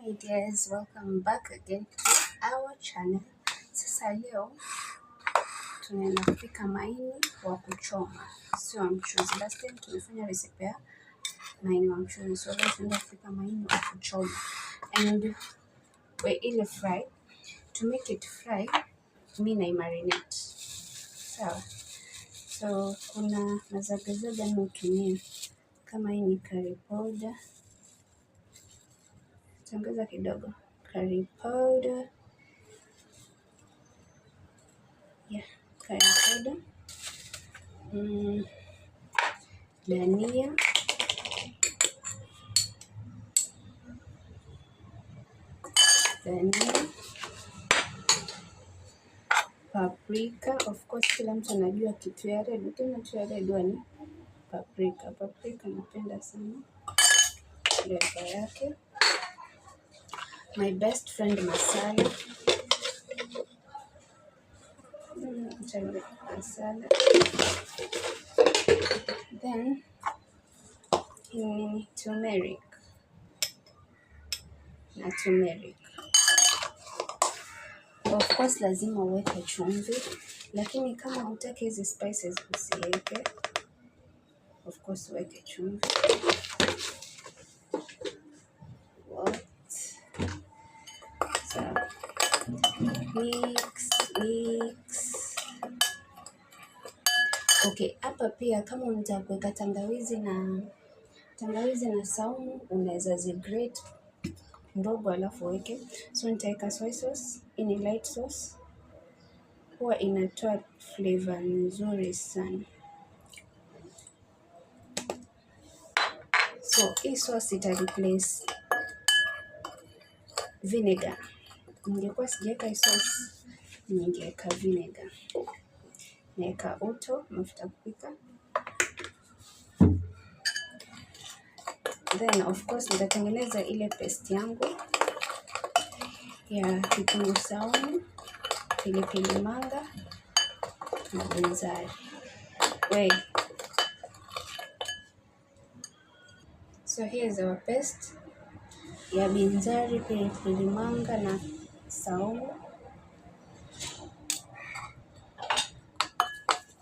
Hi guys, welcome back again to our channel. Sasa leo tunaenda kupika maini wa kuchoma, sio wa mchuzi. Last time tumefanya recipe ya maini wa mchuzi, so leo tunaenda kupika maini wa kuchoma and we ile fry. To make it fry, mimi na marinate. Sawa. So kuna mazagazaga natumia kama hii ni curry powder. Tongeza kidogo curry powder. Yeah, curry powder. Dania, paprika. Of course kila mtu anajua kitu ya red, tena kitu ya red ni paprika. Paprika napenda sana flavor yake. My best friend masala. Masala. Then turmeric. Na turmeric. Of course lazima uweke chumvi, lakini kama hutaki hizi spices usiweke. Of course uweke chumvi. So mix. Okay, hapa pia kama unataka kuweka tangawizi na saumu unaweza zigrate ndogo alafu weke. So nitaweka soy sauce, ini light sauce. Huwa inatoa flavor nzuri sana. So hii sauce ita replace vinegar. Ningekuwa sijaweka hii sauce, ningeweka vinegar. Naweka uto, mafuta kupika. Then of course nitatengeneza ile paste yangu ya kitunguu saumu, pilipili manga na binzari. So here is our paste ya binzari, pilipili manga na saumu.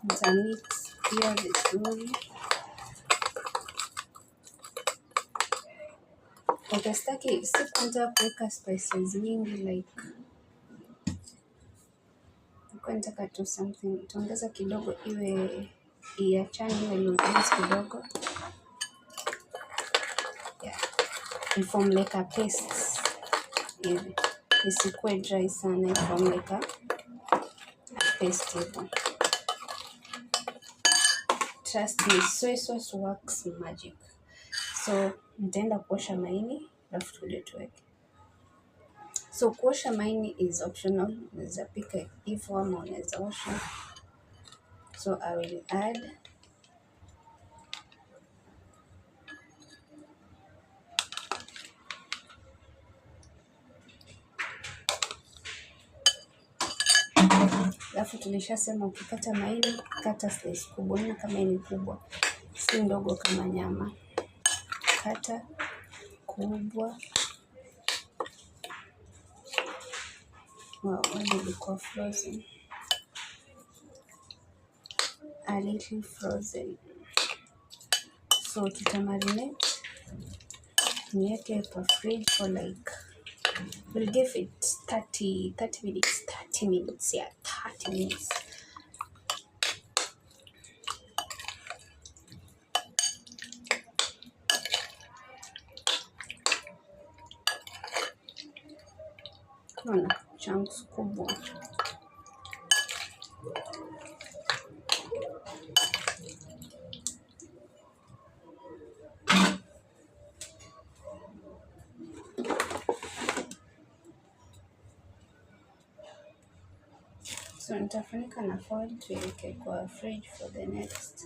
Nitamix pia vizuri. Sitaki kuweka spices nyingi like. Nataka tu something, tuongeza kidogo iwe iachane iwe loose kidogo. Yeah. Form like a paste. Hivi. Isikuwe dry sana, form like a paste hivi. Trust me, soy sauce works magic. So nitaenda kuosha maini alafu tuje tuweke. So kuosha maini is optional. Unaweza pika hivyo ama unaweza osha. So I will add alafu tulishasema ukikata maini kata slice kubwa, na kama ni kubwa si ndogo kama nyama. Kata kubwa. Ilikuwa frozen. A little frozen. So tutamarinate. Niweke kwa fridge for like, we'll give it 30 minutes. 30 minutes, yeah, 30 minutes. Kuna chunks kubwa. So nitafunika na foil tuweke kwa fridge for the next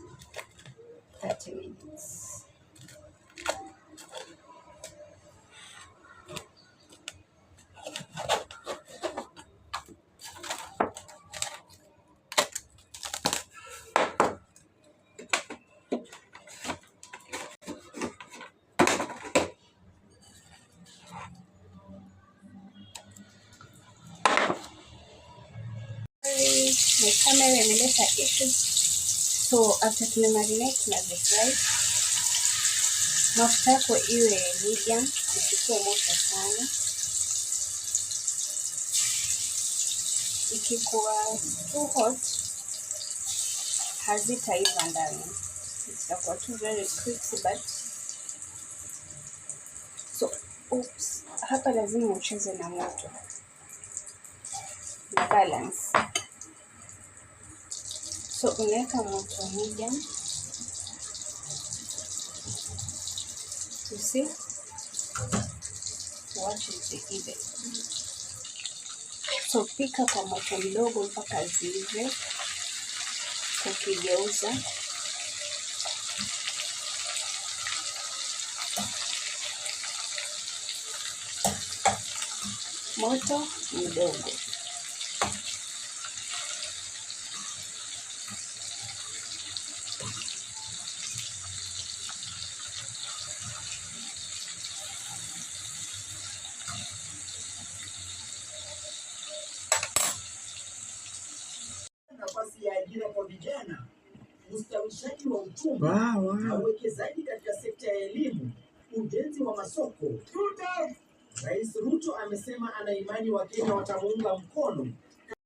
30 minutes. my camera imeleta issues. So after tuna marinate na fry, mafuta yako iwe medium, isikuwe moto sana. Ikikuwa too hot, hazitaiva ndani. Itakuwa too very crispy but so oops, hapa lazima ucheze na moto na balance. So unaweka moto medium. You see? Watch it even. So pika kwa moto mdogo mpaka ziive. Ukigeuza moto mdogo. Nafasi ya ajira kwa vijana, ustawishaji wa uchumi, uwekezaji katika sekta ya elimu, ujenzi wa masoko. Rais Ruto amesema ana imani Wakenya watamuunga mkono